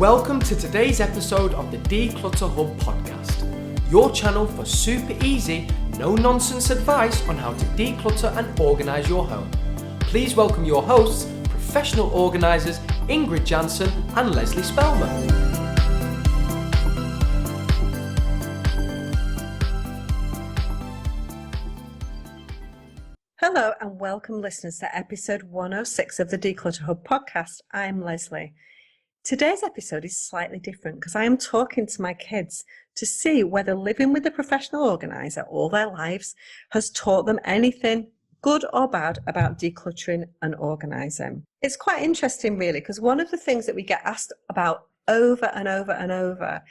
Welcome to today's episode of the Declutter Hub podcast, your channel for super easy, no-nonsense advice on how to declutter and organise your home. Please welcome your hosts, professional organisers Ingrid Jansen and Lesley Spellman. Hello and welcome listeners to episode 106 of the Declutter Hub podcast. I'm Lesley. Today's episode is slightly different because I am talking to my kids to see whether living with a professional organiser all their lives has taught them anything good or bad about decluttering and organising. It's quite interesting really, because one of the things that we get asked about over and over and over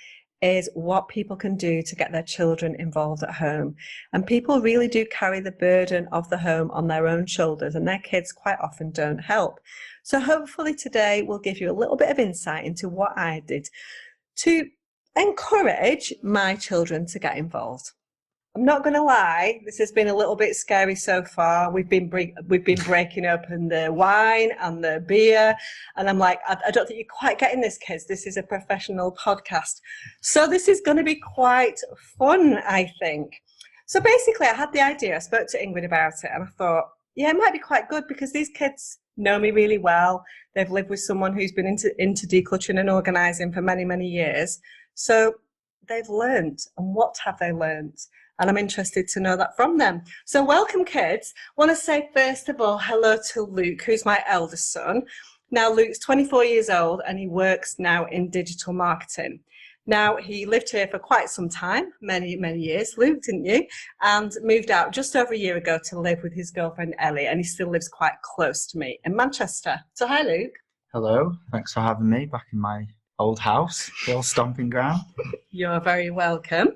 is what people can do to get their children involved at home. And people really do carry the burden of the home on their own shoulders, and their kids quite often don't help. So hopefully today will give you a little bit of insight into what I did to encourage my children to get involved. I'm not going to lie, this has been a little bit scary so far. We've been breaking open the wine and the beer, and I'm like, I don't think you're quite getting this, kids. This is a professional podcast. So this is going to be quite fun, I think. So basically, I had the idea. I spoke to Ingrid about it, and I thought, yeah, it might be quite good because these kids know me really well. They've lived with someone who's been into decluttering and organising for many, many years. So they've learned. And what have they learned? And I'm interested to know that from them. So welcome, kids. I want to say, first of all, hello to Luke, who's my eldest son. Now, Luke's 24 years old and he works now in digital marketing. Now, he lived here for quite some time, many, many years, Luke, didn't you? And moved out just over a year ago to live with his girlfriend, Ellie, and he still lives quite close to me in Manchester. So hi, Luke. Hello, thanks for having me back in my old house, the old stomping ground. You're very welcome.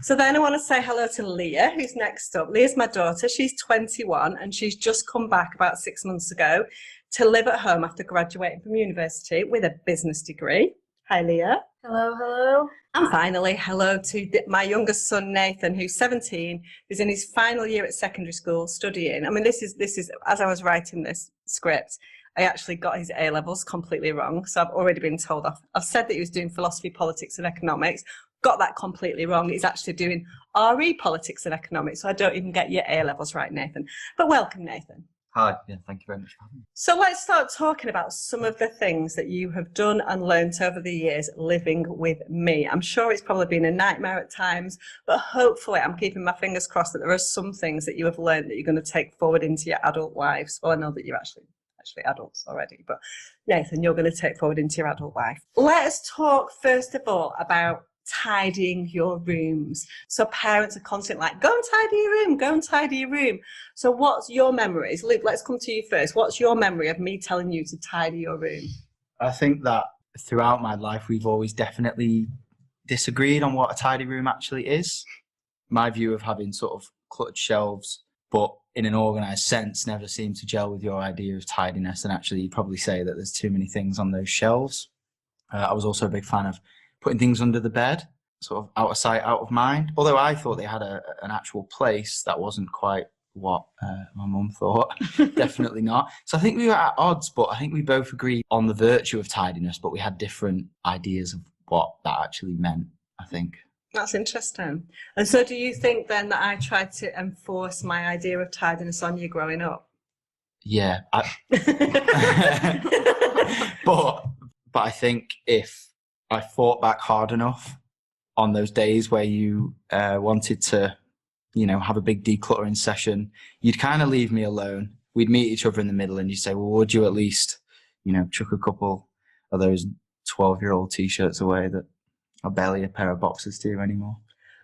So then I want to say hello to Leah, who's next up. Leah's my daughter. She's 21 and she's just come back about 6 months ago to live at home after graduating from university with a business degree. Hi, Leah. Hello. And finally, hello to my youngest son, Nathan, who's 17, who's in his final year at secondary school studying. I mean, this is as I was writing this script, I actually got his A-levels completely wrong. So I've already been told off. I've said that he was doing philosophy, politics and economics. Got that completely wrong. He's actually doing RE, politics and economics. So I don't even get your A-levels right, Nathan. But welcome, Nathan. Hi, yeah, thank you very much for having me. So let's start talking about some of the things that you have done and learnt over the years living with me. I'm sure it's probably been a nightmare at times, but hopefully I'm keeping my fingers crossed that there are some things that you have learned that you're going to take forward into your adult lives. Well, I know that you're actually adults already, but Nathan, you're going to take forward into your adult life. Let's talk first of all about tidying your rooms. So parents are constantly like, go and tidy your room, go and tidy your room. So what's your memories? Luke, let's come to you first. What's your memory of me telling you to tidy your room? I think that throughout my life, we've always definitely disagreed on what a tidy room actually is. My view of having sort of cluttered shelves, but in an organised sense, never seemed to gel with your idea of tidiness. And actually, you'd probably say that there's too many things on those shelves. I was also a big fan of putting things under the bed, sort of out of sight, out of mind. Although I thought they had an actual place, that wasn't quite what my mum thought. Definitely not. So I think we were at odds, but I think we both agreed on the virtue of tidiness, but we had different ideas of what that actually meant, I think. That's interesting. And so do you think then that I tried to enforce my idea of tidiness on you growing up? Yeah. But I think if I fought back hard enough on those days where you wanted to, have a big decluttering session, you'd kind of leave me alone. We'd meet each other in the middle and you'd say, well, would you at least, chuck a couple of those 12-year-old T-shirts away that are barely a pair of boxers to you anymore?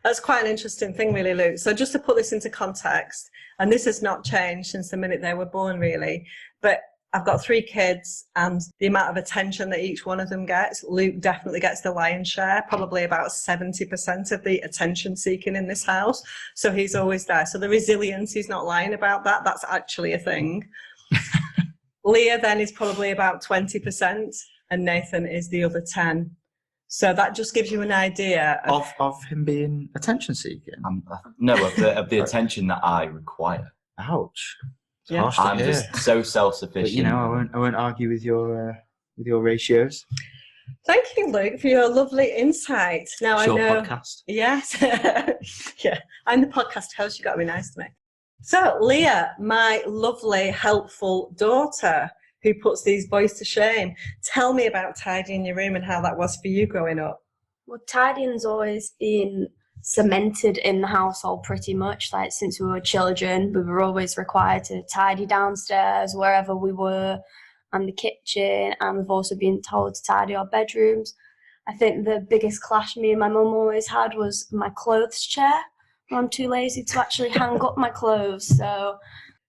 That's quite an interesting thing, really, Luke. So just to put this into context, and this has not changed since the minute they were born, really, but I've got 3 kids, and the amount of attention that each one of them gets, Luke definitely gets the lion's share, probably about 70% of the attention seeking in this house. So he's always there. So the resilience, he's not lying about that. That's actually a thing. Leah then is probably about 20%, and Nathan is the other 10. So that just gives you an idea of him being attention seeking. No, of the attention that I require. Ouch. Yeah. I'm just so self-sufficient. But, I won't argue with your ratios. Thank you, Luke, for your lovely insight. Now It's I your know. podcast. Yes. Yeah, I'm the podcast host. You've got to be nice to me. So, Leah, my lovely, helpful daughter who puts these boys to shame, tell me about tidying your room and how that was for you growing up. Well, tidying's always been cemented in the household pretty much. Like since we were children, we were always required to tidy downstairs, wherever we were, and the kitchen, and we've also been told to tidy our bedrooms. I think the biggest clash me and my mum always had was my clothes chair. I'm too lazy to actually hang up my clothes, so...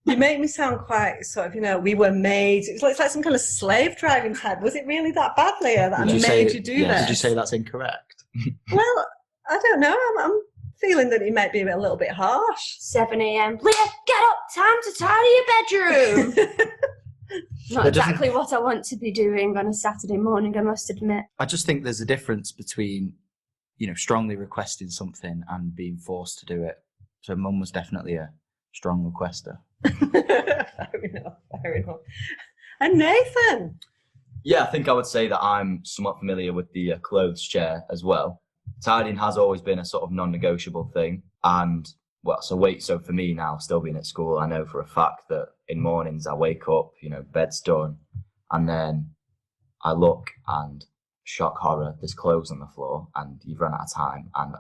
You make me sound quite sort of, we were made. It's like some kind of slave driving type. Was it really that bad, Leah, that I made you do this? Did you say that's incorrect? Well, I don't know. I'm feeling that it might be a little bit harsh. 7 a.m. Leah, get up! Time to tidy your bedroom! Not exactly what I want to be doing on a Saturday morning, I must admit. I just think there's a difference between, strongly requesting something and being forced to do it. So Mum was definitely a strong requester. Fair enough. And Nathan? Yeah, I think I would say that I'm somewhat familiar with the clothes chair as well. Tidying has always been a sort of non-negotiable thing. And, so for me now, still being at school, I know for a fact that in mornings I wake up, bed's done, and then I look and shock horror, there's clothes on the floor and you've run out of time, and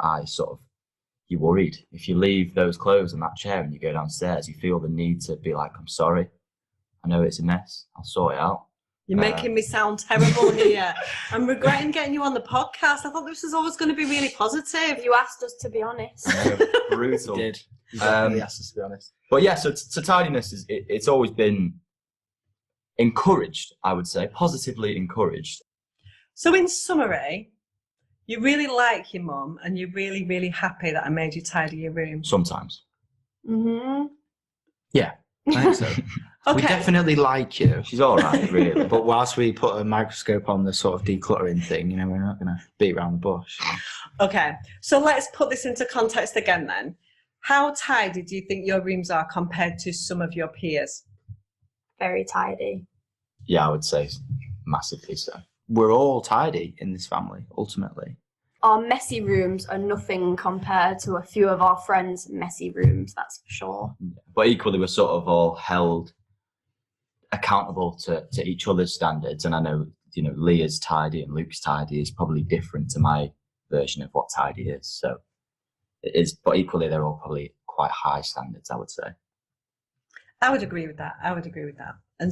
you're worried. If you leave those clothes in that chair and you go downstairs, you feel the need to be like, I'm sorry, I know it's a mess, I'll sort it out. You're making me sound terrible here. I'm regretting getting you on the podcast. I thought this was always going to be really positive. You asked us to be honest. Brutal. You did. You definitely asked us to be honest. But yeah, so tidiness it's always been encouraged, I would say, positively encouraged. So in summary, you really like your mum and you're really, really happy that I made you tidy your room. Sometimes. Mm-hmm. Yeah, I think so. Okay. We definitely like you. She's all right, really. But whilst we put a microscope on the sort of decluttering thing, we're not going to beat around the bush. Okay, so let's put this into context again then. How tidy do you think your rooms are compared to some of your peers? Very tidy. Yeah, I would say massively so. We're all tidy in this family, ultimately. Our messy rooms are nothing compared to a few of our friends' messy rooms, that's for sure. But equally, we're sort of all held accountable to each other's standards. And I know, Leah's tidy and Luke's tidy is probably different to my version of what tidy is. So it is, but equally, they're all probably quite high standards, I would say. I would agree with that. And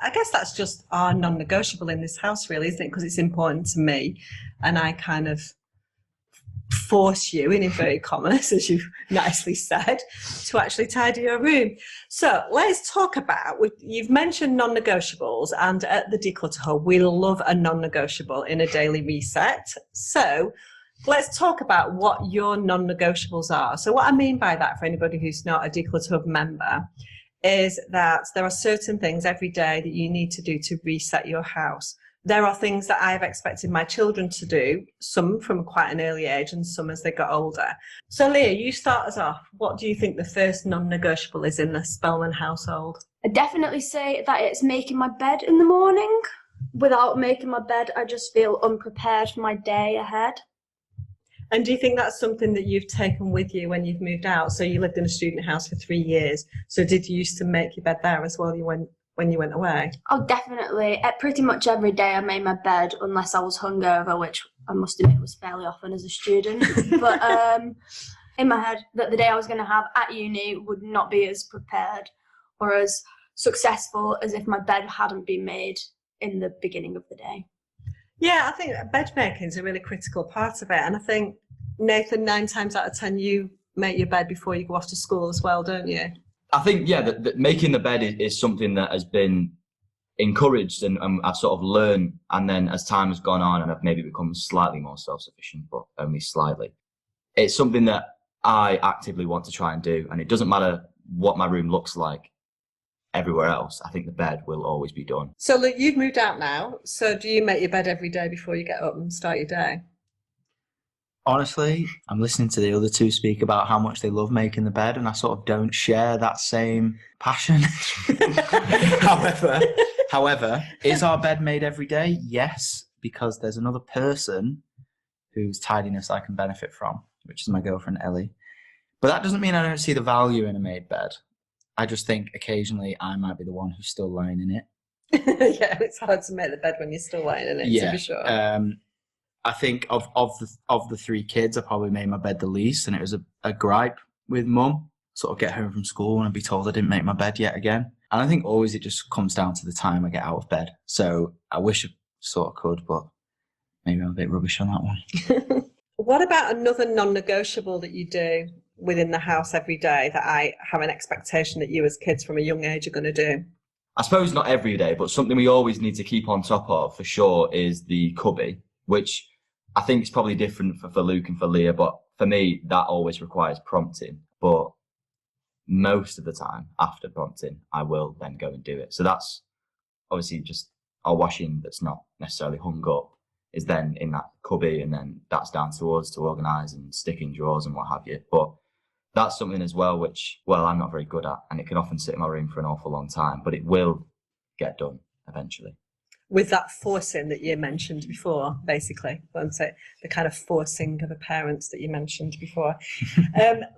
I guess that's just our non-negotiable in this house, really, isn't it? Because it's important to me, and I kind of force you, in inverted commas, as you've nicely said, to actually tidy your room. So let's talk about, you've mentioned non-negotiables, and at the Declutter Hub, we love a non-negotiable in a daily reset. So let's talk about what your non-negotiables are. So what I mean by that, for anybody who's not a Declutter Hub member, is that there are certain things every day that you need to do to reset your house. There are things that I've expected my children to do, some from quite an early age and some as they got older. So Leah, you start us off. What do you think the first non-negotiable is in the Spellman household? I'd definitely say that it's making my bed in the morning. Without making my bed, I just feel unprepared for my day ahead. And do you think that's something that you've taken with you when you've moved out? So you lived in a student house for 3 years. So did you used to make your bed there as well when you went away? Oh, definitely. Pretty much every day I made my bed, unless I was hungover, which I must admit was fairly often as a student. But in my head, that the day I was going to have at uni would not be as prepared or as successful as if my bed hadn't been made in the beginning of the day. Yeah, I think bed making is a really critical part of it. And I think, Nathan, 9 times out of 10, you make your bed before you go off to school as well, don't you? I think, yeah, that making the bed is something that has been encouraged and I've sort of learned. And then as time has gone on and I've maybe become slightly more self-sufficient, but only slightly, it's something that I actively want to try and do. And it doesn't matter what my room looks like everywhere else. I think the bed will always be done. So look, you've moved out now. So do you make your bed every day before you get up and start your day? Honestly, I'm listening to the other two speak about how much they love making the bed, and I sort of don't share that same passion. However, is our bed made every day? Yes. because there's another person whose tidiness I can benefit from, which is my girlfriend Ellie. But that doesn't mean I don't see the value in a made bed. I just think occasionally I might be the one who's still lying in it. Yeah, it's hard to make the bed when you're still lying in it, to be sure. I think of the 3 kids, I probably made my bed the least, and it was a gripe with mum. Sort of get home from school and I'd be told I didn't make my bed yet again. And I think always it just comes down to the time I get out of bed. So I wish I sort of could, but maybe I'm a bit rubbish on that one. What about another non-negotiable that you do within the house every day that I have an expectation that you as kids from a young age are going to do? I suppose not every day, but something we always need to keep on top of for sure is the cubby, which I think is probably different for Luke and for Leah, but for me, that always requires prompting. But most of the time after prompting, I will then go and do it. So that's obviously just our washing that's not necessarily hung up is then in that cubby, and then that's down to us to organise and stick in drawers and what have you. But that's something as well which, well, I'm not very good at, and it can often sit in my room for an awful long time, but it will get done eventually. With that forcing that you mentioned before, basically, wasn't it? The kind of forcing of a parent that you mentioned before.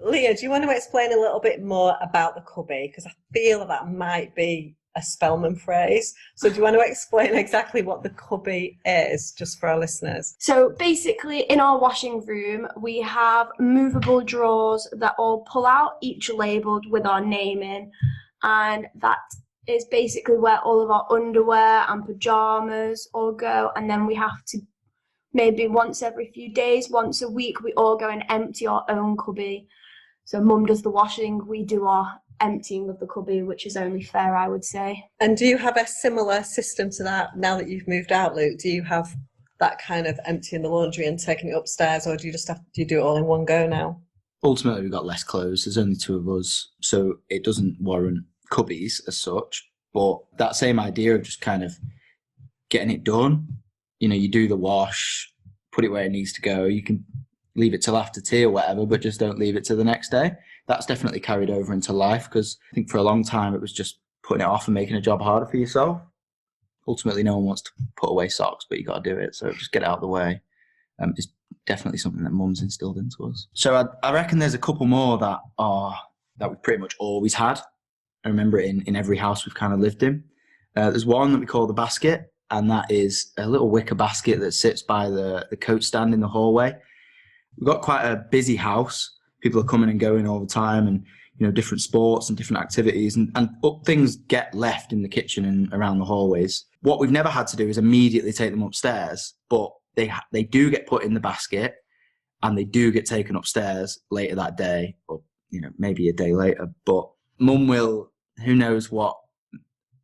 Leah, do you want to explain a little bit more about the cubby? Because I feel that might be a Spelman phrase. So do you want to explain exactly what the cubby is, just for our listeners? So basically, in our washing room, we have movable drawers that all pull out, each labelled with our name in, and that is basically where all of our underwear and pyjamas all go. And then we have to, maybe once every few days, once a week, we all go and empty our own cubby. So mum does the washing, we do our emptying of the cubby, which is only fair, I would say. And do you have a similar system to that now that you've moved out, Luke? Do you have that kind of emptying the laundry and taking it upstairs, or do you do it all in one go now? Ultimately, we've got less clothes. There's only 2 of us, so it doesn't warrant cubbies as such. But that same idea of just kind of getting it done, you do the wash, put it where it needs to go. You can leave it till after tea or whatever, but just don't leave it till the next day. That's definitely carried over into life, because I think for a long time it was just putting it off and making a job harder for yourself. Ultimately, no one wants to put away socks, but you got to do it. So just get it out of the way. It's definitely something that mum's instilled into us. So I reckon there's a couple more that we've pretty much always had. I remember it in every house we've kind of lived in. There's one that we call the basket, and that is a little wicker basket that sits by the coat stand in the hallway. We've got quite a busy house. People are coming and going all the time, and different sports and different activities, and things get left in the kitchen and around the hallways. What we've never had to do is immediately take them upstairs, but they do get put in the basket, and they do get taken upstairs later that day, or maybe a day later. But mum will, who knows what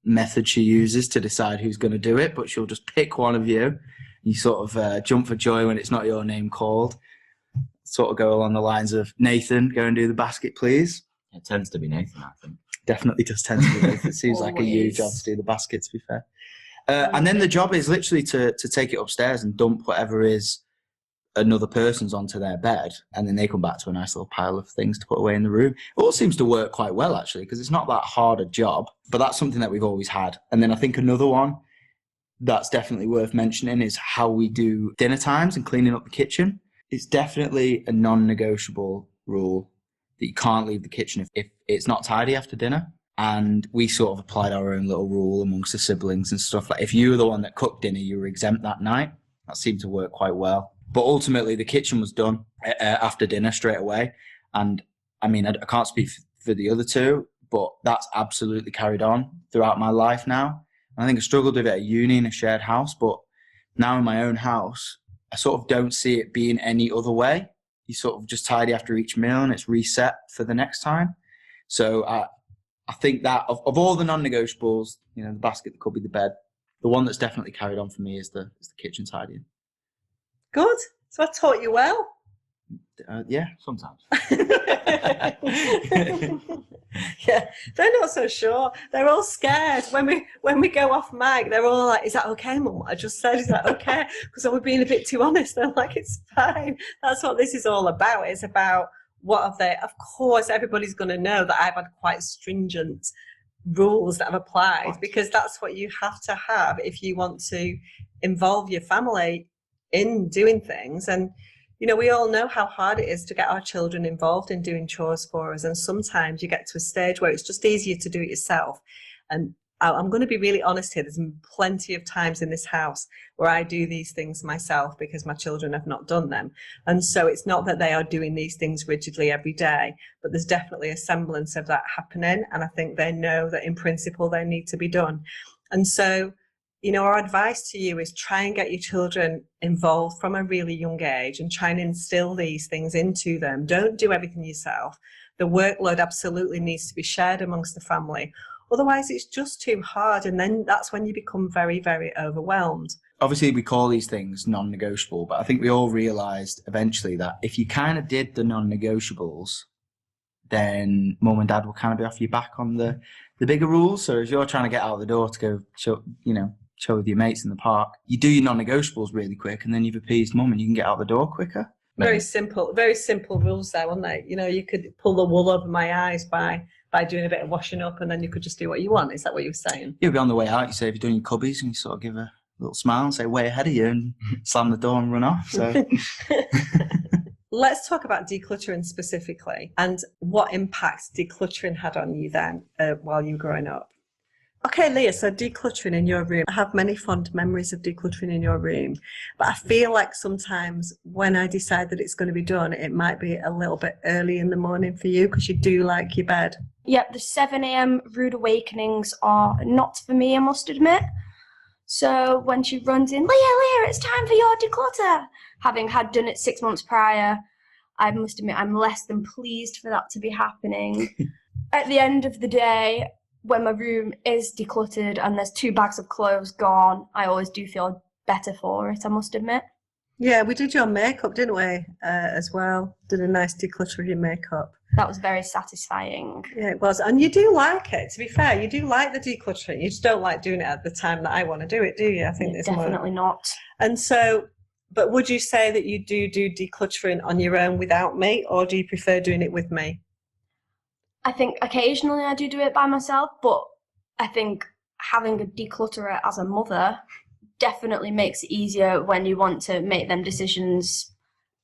method she uses to decide who's going to do it, but she'll just pick one of you. You sort of jump for joy when it's not your name called. Sort of go along the lines of, Nathan, go and do the basket, please. It tends to be Nathan, I think. Definitely does tend to be Nathan. It seems like a you job to do the basket, to be fair. And then the job is literally to take it upstairs and dump whatever is another person's onto their bed, and then they come back to a nice little pile of things to put away in the room. It all seems to work quite well, actually, because it's not that hard a job, but that's something that we've always had. And then I think another one that's definitely worth mentioning is how we do dinner times and cleaning up the kitchen. It's definitely a non-negotiable rule that you can't leave the kitchen if it's not tidy after dinner. And we sort of applied our own little rule amongst the siblings and stuff. Like if you were the one that cooked dinner, you were exempt that night. That seemed to work quite well. But ultimately, the kitchen was done after dinner straight away. And I mean, I can't speak for the other 2, but that's absolutely carried on throughout my life now. And I think I struggled with it at uni in a shared house, but now in my own house, I sort of don't see it being any other way. You sort of just tidy after each meal and it's reset for the next time. So I think that of all the non-negotiables, the basket, the cubby, the bed, the one that's definitely carried on for me is the kitchen tidying. Good. So I taught you well. Yeah, sometimes. Yeah, they're not so sure. They're all scared. When we go off mic, they're all like, "Is that okay, Mum? What I just said, is that okay?" Because I was being a bit too honest. I'm like, "It's fine." That's what this is all about. It's about what have they. Of course, everybody's going to know that I've had quite stringent rules that have applied, because that's what you have to have if you want to involve your family in doing things. And we all know how hard it is to get our children involved in doing chores for us, and sometimes you get to a stage where it's just easier to do it yourself. And I'm going to be really honest here, there's plenty of times in this house where I do these things myself because my children have not done them. And so it's not that they are doing these things rigidly every day, but there's definitely a semblance of that happening. And I think they know that in principle they need to be done. And so, our advice to you is try and get your children involved from a really young age and try and instill these things into them. Don't do everything yourself. The workload absolutely needs to be shared amongst the family. Otherwise, it's just too hard. And then that's when you become very, very overwhelmed. Obviously, we call these things non-negotiable, but I think we all realised eventually that if you kind of did the non-negotiables, then mum and dad will kind of be off your back on the bigger rules. So if you're trying to get out the door to go chill with your mates in the park, you do your non-negotiables really quick, and then you've appeased mum and you can get out the door quicker. Very simple rules there, weren't they? You could pull the wool over my eyes by doing a bit of washing up, and then you could just do what you want. Is that what you were saying? You'll be on the way out, you say if you're doing your cubbies, and you sort of give a little smile and say way ahead of you and slam the door and run off. So let's talk about decluttering specifically and what impact decluttering had on you then while you were growing up. Okay, Leah, so decluttering in your room. I have many fond memories of decluttering in your room, but I feel like sometimes when I decide that it's going to be done, it might be a little bit early in the morning for you because you do like your bed. Yep, the 7 a.m. rude awakenings are not for me, I must admit. So when she runs in, Leah, it's time for your declutter. Having had done it 6 months prior, I must admit I'm less than pleased for that to be happening. At the end of the day, when my room is decluttered and there's 2 bags of clothes gone, I always do feel better for it, I must admit. Yeah, we did your makeup, didn't we, as well? Did a nice declutter of your makeup. That was very satisfying. Yeah, it was. And you do like it, to be fair. You do like the decluttering. You just don't like doing it at the time that I want to do it, do you? I think it's definitely not. And so, but would you say that you do decluttering on your own without me, or do you prefer doing it with me? I think occasionally I do it by myself, but I think having a declutterer as a mother definitely makes it easier when you want to make them decisions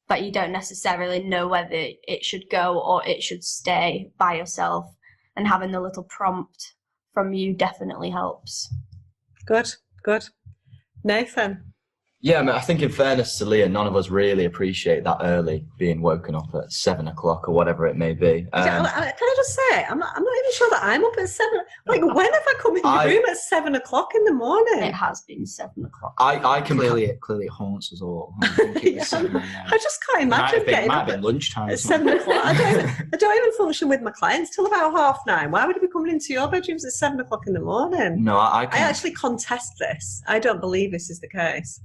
that you don't necessarily know whether it should go or it should stay by yourself. And having the little prompt from you definitely helps. Good. Nathan? Yeah, I think in fairness to Leah, none of us really appreciate that early being woken up at 7 o'clock or whatever it may be. Can I just say, I'm not even sure that I'm up at 7. Like, when have I come in your room at 7 o'clock in the morning? It has been 7 o'clock. I can clearly it haunts us all. I think it was 7 I just can't imagine getting up at lunchtime at 7 o'clock. I don't even function with my clients till about 9:30. Why would we be coming into your bedrooms at 7 o'clock in the morning? No, I actually contest this. I don't believe this is the case.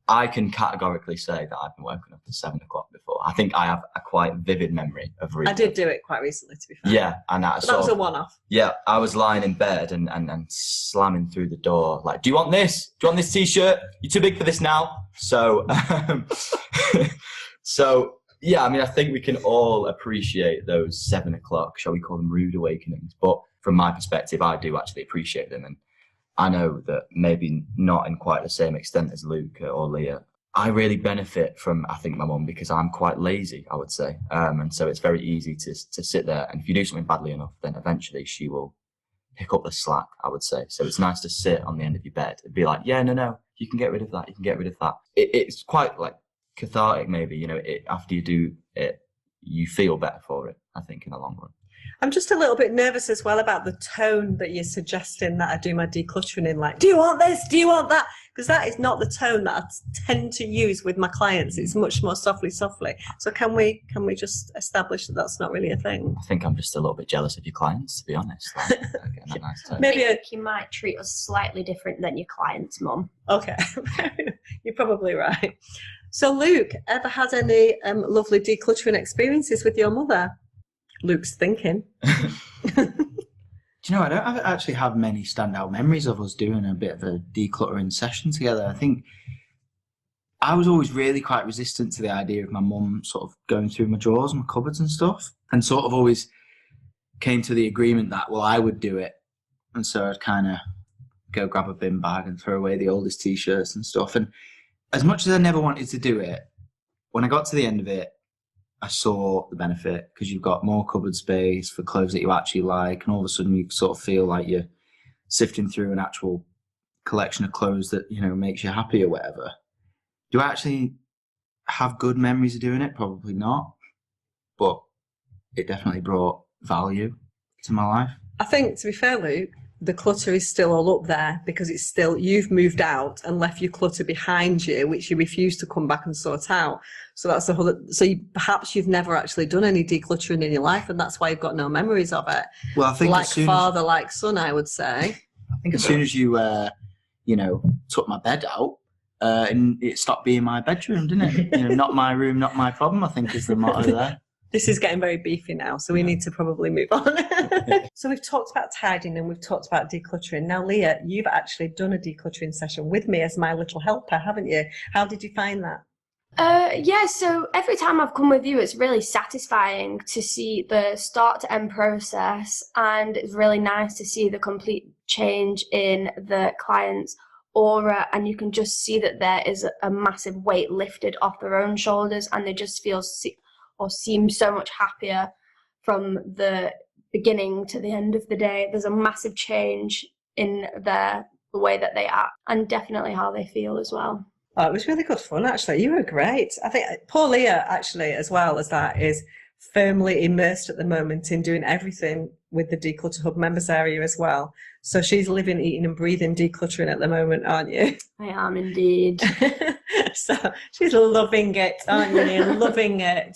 I can categorically say that I've been woken up at 7 o'clock before. I think I have a quite vivid memory of reading. I did do it quite recently, to be fair. Yeah, and that was a one-off. Yeah, I was lying in bed and slamming through the door like, "Do you want this? Do you want this T-shirt? You're too big for this now." So, yeah, I think we can all appreciate those 7 o'clock, shall we call them rude awakenings. But from my perspective, I do actually appreciate them, and I know that maybe not in quite the same extent as Luke or Leah. I really benefit from, I think, my mum because I'm quite lazy, I would say. And so it's very easy to sit there. And if you do something badly enough, then eventually she will pick up the slack, I would say. So it's nice to sit on the end of your bed and be like, yeah, no, you can get rid of that. You can get rid of that. It's quite like cathartic, maybe, after you do it, you feel better for it, I think, in the long run. I'm just a little bit nervous as well about the tone that you're suggesting that I do my decluttering in, like, do you want this? Do you want that? Because that is not the tone that I tend to use with my clients. It's much more softly. So can we just establish that that's not really a thing? I think I'm just a little bit jealous of your clients, to be honest. Like, that nice tone. Maybe you might treat us slightly different than your clients, Mum. Okay, you're probably right. So Luke, ever had any lovely decluttering experiences with your mother? Luke's thinking. Do you know, I don't actually have many standout memories of us doing a bit of a decluttering session together. I think I was always really quite resistant to the idea of my mum sort of going through my drawers and my cupboards and stuff, and sort of always came to the agreement that, well, I would do it And so I'd kind of go grab a bin bag and throw away the oldest t-shirts and stuff. And as much as I never wanted to do it, when I got to the end of it, I saw the benefit, because you've got more cupboard space for clothes that you actually like, and all of a sudden you sort of feel like you're sifting through an actual collection of clothes that, you know, makes you happy or whatever. Do I actually have good memories of doing it? Probably not, but it definitely brought value to my life. I think, to be fair, Luke, the clutter is still all up there because it's still, you've moved out and left your clutter behind you, which you refuse to come back and sort out. So that's the whole, so perhaps you've never actually done any decluttering in your life, and that's why you've got no memories of it. Well, I think like father, like son, I would say. I think as soon as you, you know, took my bed out, and it stopped being my bedroom, didn't it? You know, not my room, not my problem, I think is the motto there. This is getting very beefy now, so we need to probably move on. So we've talked about tidying and we've talked about decluttering. Now, Leah, you've actually done a decluttering session with me as my little helper, haven't you? How did you find that? Yeah, so every time I've come with you, it's really satisfying to see the start to end process, and it's really nice to see the complete change in the client's aura, and you can just see that there is a massive weight lifted off their own shoulders, and they just feel or seem so much happier from the beginning to the end of the day. There's a massive change in the way that they act, and definitely how they feel as well. Oh, it was really good fun, actually. You were great. I think poor Leah, actually, as well as that, is firmly immersed at the moment in doing everything with the Declutter Hub members area as well. So she's living, eating and breathing decluttering at the moment, aren't you? I am indeed. So she's loving it, aren't you? Loving it.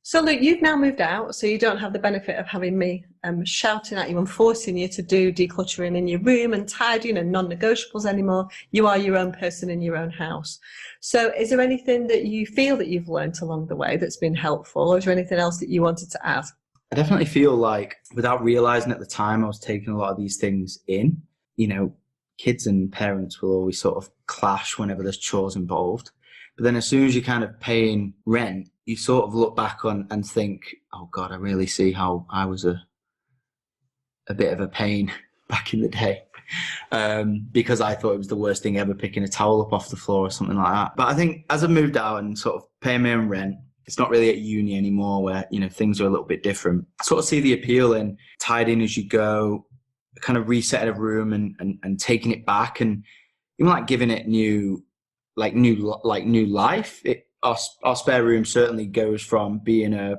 So look, you've now moved out, so you don't have the benefit of having me shouting at you and forcing you to do decluttering in your room and tidying and non-negotiables anymore. You are your own person in your own house. So is there anything that you feel that you've learned along the way that's been helpful, or is there anything else that you wanted to add? I definitely feel like, without realising at the time, I was taking a lot of these things in. You know, kids and parents will always sort of clash whenever there's chores involved. But then as soon as you're kind of paying rent, you sort of look back on and think, oh God, I really see how I was a bit of a pain back in the day. Because I thought it was the worst thing ever, picking a towel up off the floor or something like that. But I think as I've moved out and sort of paying my own rent, it's not really at uni anymore where, you know, things are a little bit different. I sort of see the appeal in tidying as you go, kind of resetting a room and taking it back, and even like giving it new life. Our spare room certainly goes from being a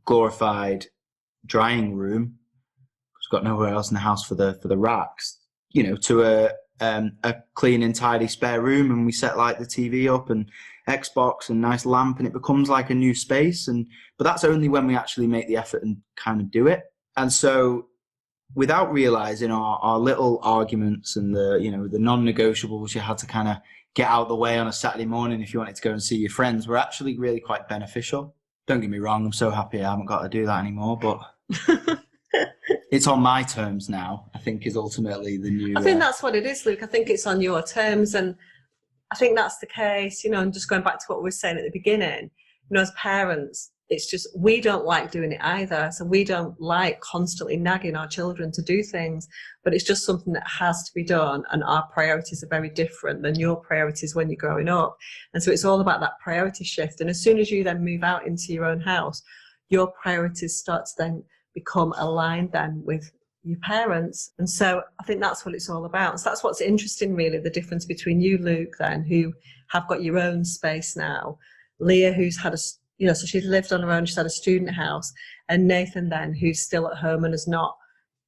glorified drying room, it's got nowhere else in the house for the racks, you know, to a clean and tidy spare room, and we set like the TV up and Xbox and nice lamp, and it becomes like a new space. But that's only when we actually make the effort and kind of do it. And so, without realizing, our little arguments and the non-negotiables you had to kind of get out of the way on a Saturday morning if you wanted to go and see your friends were actually really quite beneficial. Don't get me wrong, I'm so happy I haven't got to do that anymore, but it's on my terms now, I think, is ultimately the new... I think that's what it is, Luke. I think it's on your terms, and I think that's the case, and just going back to what we were saying at the beginning, as parents, it's just, we don't like doing it either. So we don't like constantly nagging our children to do things, but it's just something that has to be done. And our priorities are very different than your priorities when you're growing up. And so it's all about that priority shift. And as soon as you then move out into your own house, your priorities start to then become aligned then with your parents. And so I think that's what it's all about. So that's what's interesting, really, the difference between you, Luke, then, who have got your own space now, Leah, who's had so she's lived on her own, she's had a student house, and Nathan then, who's still at home and has not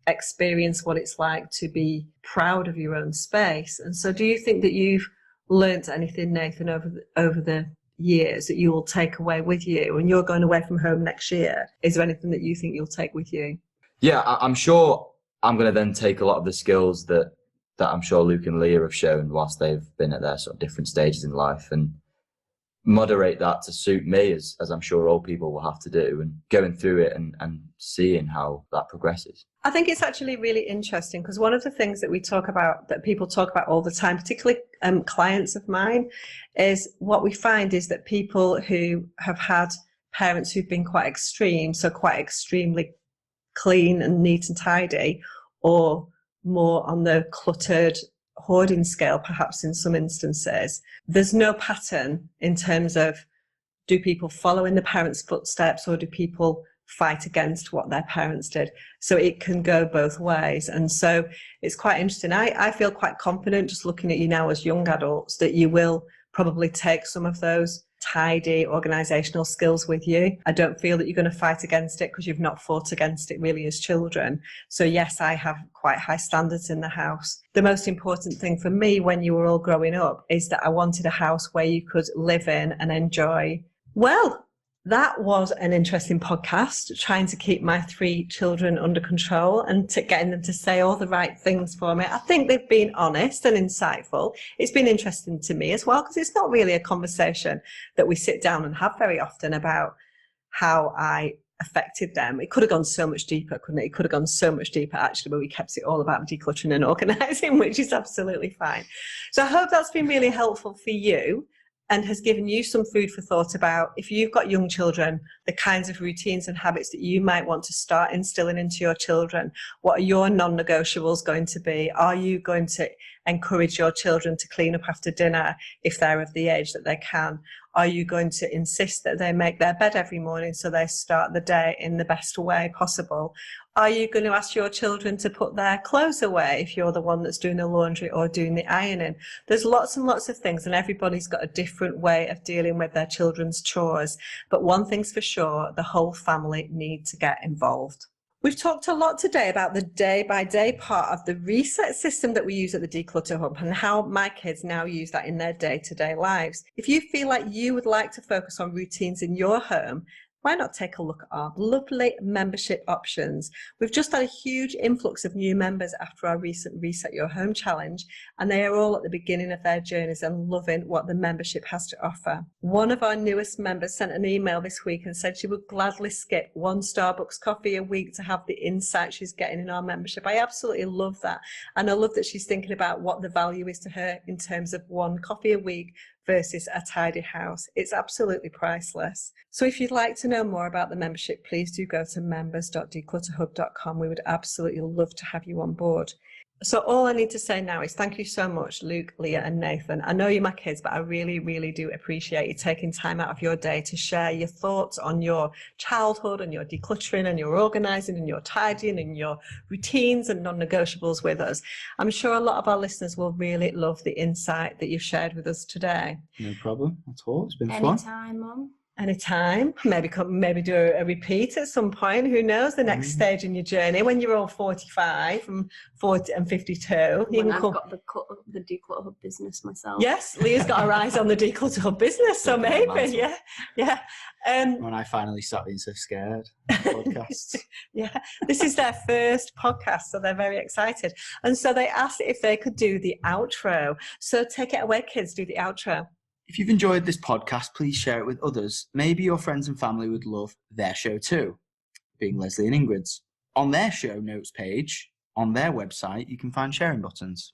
experienced what it's like to be proud of your own space. And so do you think that you've learnt anything, Nathan, over the years that you will take away with you? When you're going away from home next year, is there anything that you think you'll take with you? Yeah, I'm sure I'm going to then take a lot of the skills that I'm sure Luke and Leah have shown whilst they've been at their sort of different stages in life, and moderate that to suit me, as I'm sure all people will have to do, and going through it and seeing how that progresses. I think it's actually really interesting, because one of the things that we talk about, that people talk about all the time, particularly clients of mine, is what we find is that people who have had parents who've been quite extreme, so quite extremely clean and neat and tidy, or more on the cluttered hoarding scale, perhaps in some instances. There's no pattern in terms of, do people follow in the parents' footsteps, or do people fight against what their parents did? So it can go both ways. And so it's quite interesting. I feel quite confident just looking at you now as young adults that you will probably take some of those tidy organisational skills with you. I don't feel that you're going to fight against it because you've not fought against it really as children. So yes, I have quite high standards in the house. The most important thing for me when you were all growing up is that I wanted a house where you could live in and enjoy. Well, that was an interesting podcast, trying to keep my 3 children under control and getting them to say all the right things for me. I think they've been honest and insightful. It's been interesting to me as well, because it's not really a conversation that we sit down and have very often about how I affected them. It could have gone so much deeper, couldn't it? It could have gone so much deeper, actually, but we kept it all about decluttering and organising, which is absolutely fine. So I hope that's been really helpful for you, and has given you some food for thought about, if you've got young children, the kinds of routines and habits that you might want to start instilling into your children. What are your non-negotiables going to be? Are you going to encourage your children to clean up after dinner if they're of the age that they can? Are you going to insist that they make their bed every morning so they start the day in the best way possible? Are you going to ask your children to put their clothes away if you're the one that's doing the laundry or doing the ironing? There's lots and lots of things, and everybody's got a different way of dealing with their children's chores. But one thing's for sure, the whole family need to get involved. We've talked a lot today about the day-by-day part of the reset system that we use at the Declutter Hub and how my kids now use that in their day-to-day lives. If you feel like you would like to focus on routines in your home, why not take a look at our lovely membership options? We've just had a huge influx of new members after our recent Reset Your Home challenge, and they are all at the beginning of their journeys and loving what the membership has to offer. One of our newest members sent an email this week and said she would gladly skip 1 Starbucks coffee a week to have the insight she's getting in our membership. I absolutely love that, and I love that she's thinking about what the value is to her in terms of 1 coffee a week versus a tidy house. It's absolutely priceless. So if you'd like to know more about the membership, please do go to members.declutterhub.com. We would absolutely love to have you on board. So all I need to say now is thank you so much, Luke, Leah and Nathan. I know you're my kids, but I really, really do appreciate you taking time out of your day to share your thoughts on your childhood and your decluttering and your organising and your tidying and your routines and non-negotiables with us. I'm sure a lot of our listeners will really love the insight that you've shared with us today. No problem at all. It's been fun. Anytime, Mum. Anytime. Maybe do a repeat at some point. Who knows? The next stage in your journey when you're all 45 and 52. When I've got the Declutter Hub business myself. Yes, Leah's got her eyes on the Declutter Hub business, so maybe, yeah. When I finally stopped being so scared of podcasts. Yeah, this is their first podcast, so they're very excited. And so they asked if they could do the outro. So take it away, kids, do the outro. If you've enjoyed this podcast, please share it with others. Maybe your friends and family would love their show too, being Lesley and Ingrid's. On their show notes page, on their website, you can find sharing buttons.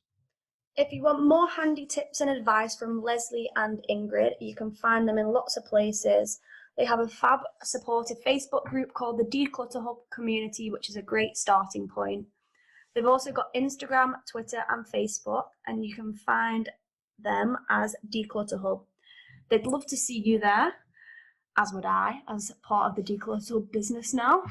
If you want more handy tips and advice from Lesley and Ingrid, you can find them in lots of places. They have a fab supportive Facebook group called the Declutter Hub Community, which is a great starting point. They've also got Instagram, Twitter and Facebook, and you can find them as Declutter Hub. They'd love to see you there, as would I, as part of the Declutter Hub business now.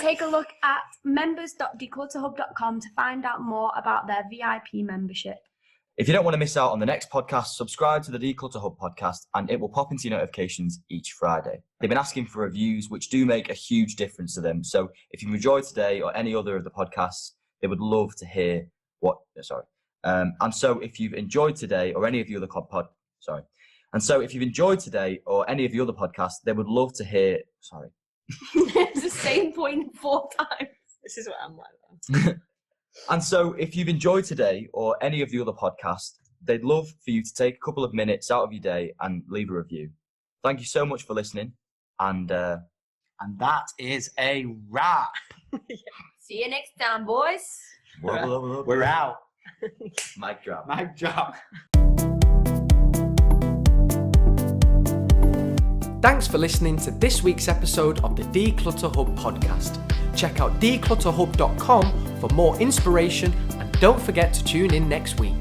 Take a look at members.declutterhub.com to find out more about their VIP membership. If you don't want to miss out on the next podcast, subscribe to the Declutter Hub podcast and it will pop into your notifications each Friday. They've been asking for reviews, which do make a huge difference to them. So if you've enjoyed today or any other of the podcasts, they would love to hear and so if you've enjoyed today or any of the other podcasts, they would love to hear. It's the same point 4 times. This is what I'm like. And so if you've enjoyed today or any of the other podcasts, they'd love for you to take a couple of minutes out of your day and leave a review. Thank you so much for listening. And that is a wrap. See you next time, boys. We're out. Mic drop. Mic drop. Thanks for listening to this week's episode of the Declutter Hub podcast. Check out declutterhub.com for more inspiration and don't forget to tune in next week.